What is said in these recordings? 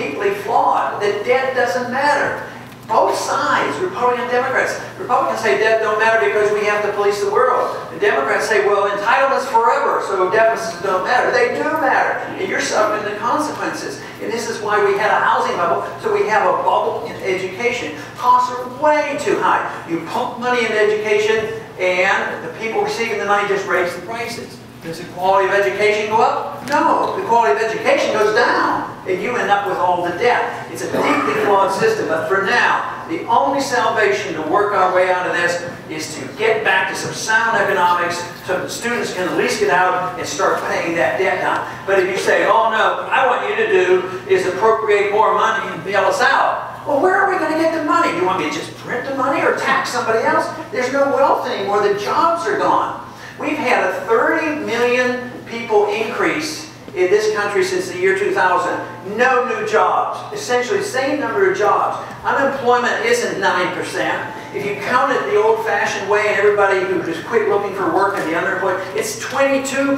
deeply flawed, that debt doesn't matter. Both sides, Republicans and Democrats. Republicans say debt don't matter because we have to police the world. The Democrats say, well, entitlements forever, so deficits don't matter. They do matter, and you're suffering the consequences. And this is why we had a housing bubble, so we have a bubble in education. Costs are way too high. You pump money into education, and the people receiving the money just raise the prices. Does the quality of education go up? No, the quality of education goes down, and you end up with all the debt. It's a deeply flawed system, but for now, the only salvation to work our way out of this is to get back to some sound economics so that students can at least get out and start paying that debt down. But if you say, oh no, what I want you to do is appropriate more money and bail us out, well, where are we going to get the money? Do you want me to just print the money or tax somebody else? There's no wealth anymore. The jobs are gone. We've had a 30 million people increase in this country since the year 2000. No new jobs. Essentially the same number of jobs. Unemployment isn't 9%. If you count it the old-fashioned way and everybody who just quit looking for work and the underemployed, it's 22%.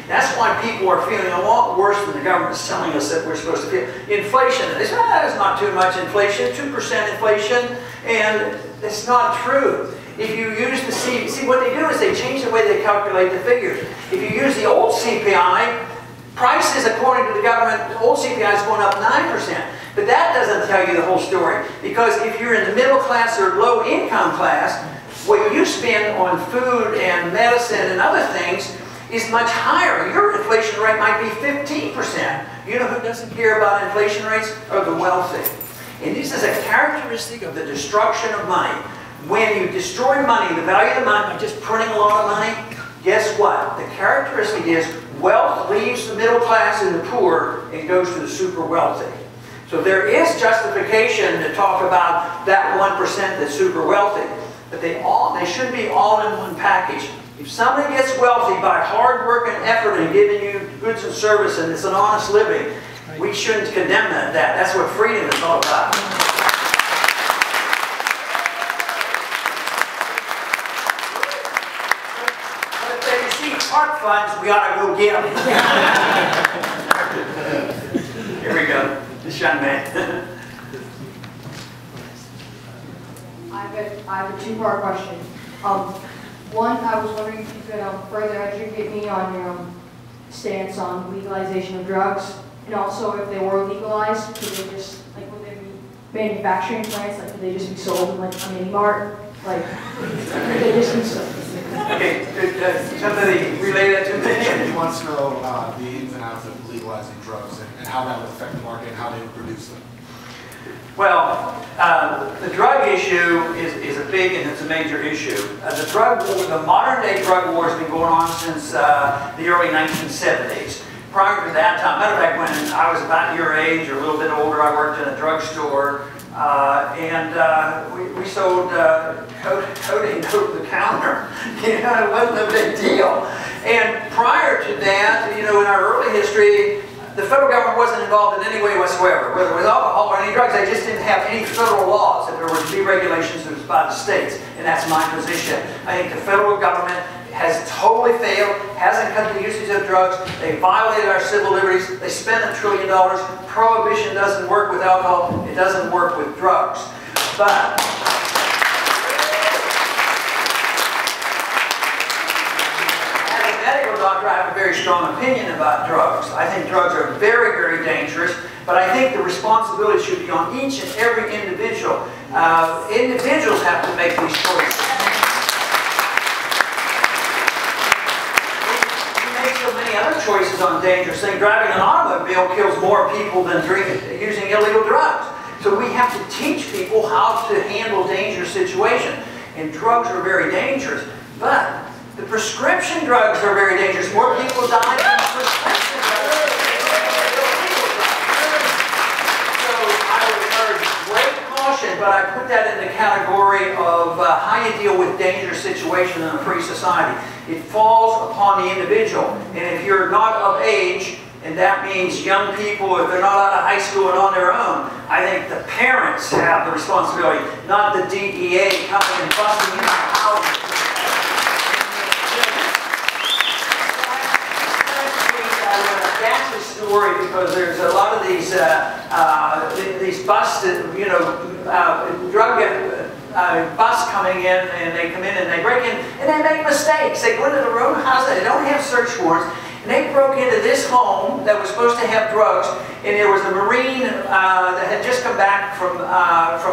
That's why people are feeling a lot worse than the government's telling us that we're supposed to feel. Inflation, they say, there's not too much inflation, 2% inflation, and it's not true. If you use the see what they do is they change the way they calculate the figures. If you use the old CPI, prices according to the government, the old CPI is going up 9%. But that doesn't tell you the whole story. Because if you're in the middle class or low income class, what you spend on food and medicine and other things is much higher. Your inflation rate might be 15%. You know who doesn't care about inflation rates? Are the wealthy. And this is a characteristic of the destruction of money. When you destroy money, the value of the money, by just printing a lot of money, guess what? The characteristic is wealth leaves the middle class and the poor and goes to the super wealthy. So there is justification to talk about that 1% that's super wealthy, but they should be all in one package. If somebody gets wealthy by hard work and effort and giving you goods and service and it's an honest living, we shouldn't condemn that. That's what freedom is all about. Park funds, we ought to go get them. Here we go. This young man. I have a two-part question. One, I was wondering if you could further educate me on your stance on legalization of drugs, and also if they were legalized, could they just, like, would there be manufacturing plants, like, could they just be sold in, like, a mini mart? Like, could they just be sold? Okay, somebody relay that to me. He wants to know the ins and outs of legalizing drugs and how that would affect the market and how they would produce them. Well, the drug issue is a big and it's a major issue. The modern day drug war has been going on since the early 1970s. Prior to that time, matter of fact, when I was about your age or a little bit older, I worked in a drugstore. We sold codeine over the counter. You know, it wasn't a big deal. And prior to that, you know, in our early history, the federal government wasn't involved in any way whatsoever. Whether it was alcohol or any drugs, they just didn't have any federal laws. If there were to be regulations, it was by the states. And that's my position. I think the federal government has totally failed, hasn't cut the usage of drugs, they violated our civil liberties, they spent $1 trillion. Prohibition doesn't work with alcohol, it doesn't work with drugs. But as a medical doctor, I have a very strong opinion about drugs. I think drugs are very, very dangerous, but I think the responsibility should be on each and every individual. Individuals have to make these choices. Other choices on dangerous things. Driving an automobile kills more people than using illegal drugs. So we have to teach people how to handle dangerous situations. And drugs are very dangerous. But the prescription drugs are very dangerous. More people die from prescription drugs. So I would urge great caution, but I put that in the category of how you deal with dangerous situations in a free society. It falls upon the individual. And if you're not of age, and that means young people, if they're not out of high school and on their own, I think the parents have the responsibility, not the DEA coming and busting in our houses. When a gas is story because there's a lot of these busts, drug busts coming in, and they come in and they break in and they make mistakes. They go into the wrong house, they don't have search warrants, and they broke into this home that was supposed to have drugs, and there was a Marine that had just come back from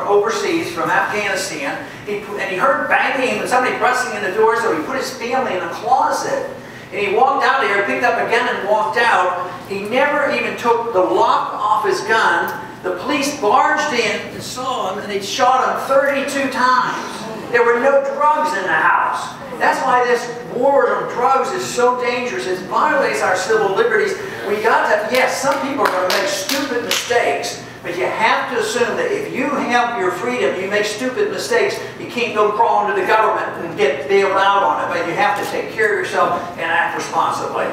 overseas, from Afghanistan, and he heard banging and somebody pressing in the door, so he put his family in a closet. And he walked out there, picked up a gun and walked out. He never even took the lock off his gun. The police barged in and saw him, and they shot him 32 times. There were no drugs in the house. That's why this war on drugs is so dangerous. It violates our civil liberties. We got to, yes, some people are going to make stupid mistakes, but you have to assume that if you have your freedom, you make stupid mistakes, you can't go crawl into the government and get bailed out on it, but you have to take care of yourself and act responsibly.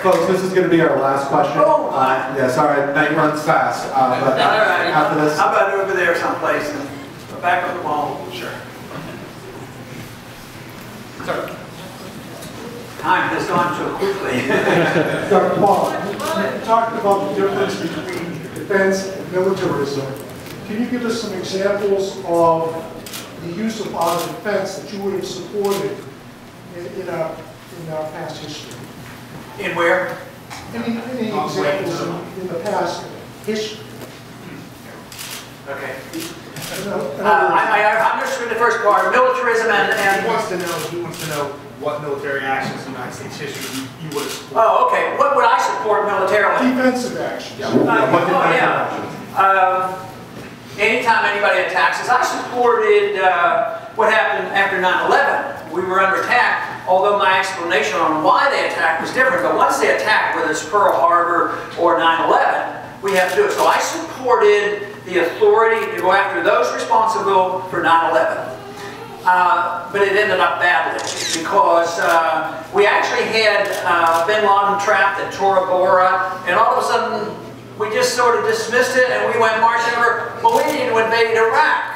Folks, this is going to be our last question. Oh, yeah, sorry, night runs fast. But all right. after this, how about over there someplace and back on the wall? Sure. Time has gone so quickly. Dr. Paul, you talked about the difference between defense and militarism. Can you give us some examples of the use of our defense that you would have supported in our past history? In where? Any examples in the past history? Okay. I understood the first part, militarism and He wants to know what military actions in United States history you would have supported. oh, okay. What would I support militarily? Defensive actions. Anytime anybody attacks us, I supported what happened after 9/11. We were under attack, although my explanation on why they attacked was different. But once they attacked, whether it's Pearl Harbor or 9/11, we have to do it. So I supported the authority to go after those responsible for 9/11. But it ended up badly because we actually had bin Laden trapped at Tora Bora, and all of a sudden we just sort of dismissed it and we went marching over. Well, we needed to invade Iraq.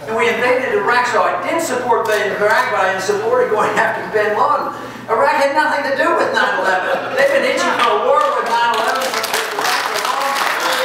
And we invaded Iraq, so I did support invading Iraq, but I supported going after bin Laden. Iraq had nothing to do with 9/11. They've been itching for a war with 9/11 for Iraq for a long time.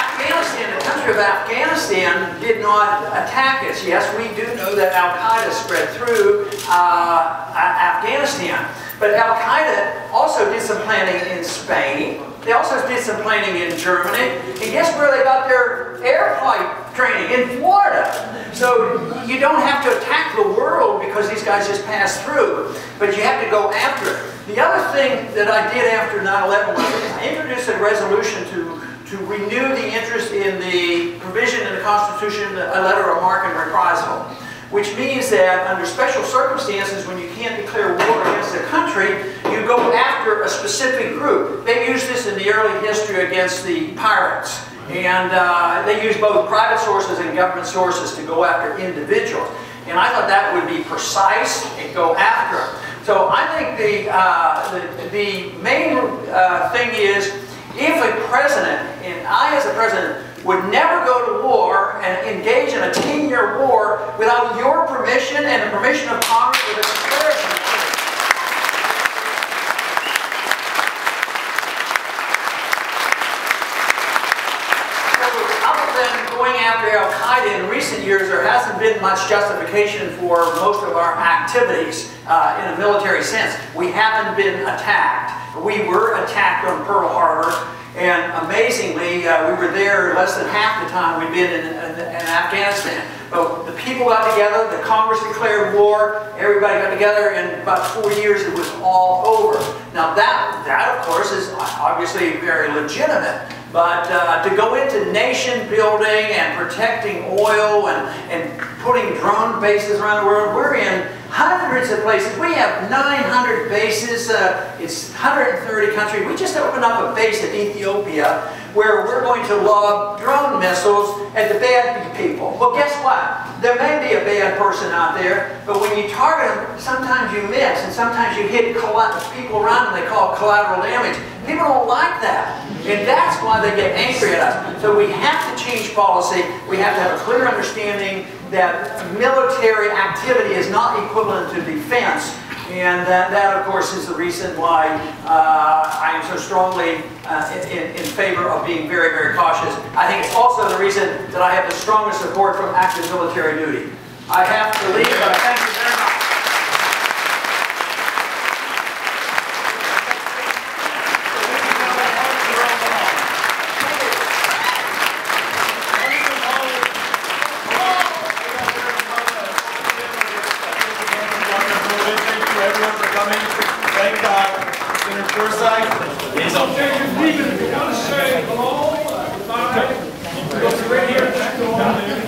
Afghanistan, the country of Afghanistan did not attack us. Yes, we do know that Al-Qaeda spread through Afghanistan. But Al-Qaeda also did some planning in Spain. They also did some planning in Germany. And guess where they got their air flight training? In Florida. So you don't have to attack the world because these guys just passed through. But you have to go after it. The other thing that I did after 9/11 was I introduced a resolution to renew the interest in the provision in the Constitution, a letter of marque and reprisal, which means that under special circumstances, when you can't declare war against a country, you go after a specific group. They used this in the early history against the pirates. And they used both private sources and government sources to go after individuals. And I thought that would be precise and go after them. So I think the main thing is, if a president, and I as a president, would never go to war and engage in a 10-year war without your permission and the permission of Congress with a declaration. So other than going after Al-Qaeda in recent years, there hasn't been much justification for most of our activities in a military sense. We haven't been attacked. We were attacked on Pearl Harbor. And amazingly, we were there less than half the time we'd been in Afghanistan. But the people got together, the Congress declared war, everybody got together, and in about 4 years it was all over. Now that of course is obviously very legitimate. But to go into nation building and protecting oil and putting drone bases around the world, we're in hundreds of places. We have 900 bases. It's 130 countries. We just opened up a base in Ethiopia where we're going to lob drone missiles at the bad people. Well, guess what? There may be a bad person out there, but when you target them, sometimes you miss, and sometimes you hit people around them. They call it collateral damage. People don't like that. And that's why they get angry at us. So we have to change policy. We have to have a clear understanding that military activity is not equivalent to defense. And that, of course, is the reason why I am so strongly in favor of being very, very cautious. I think it's also the reason that I have the strongest support from active military duty. I have to leave, but I thank you very much. Everyone for coming. Thank Senator Forsyth. He's up there. If you want to say hello, go right here.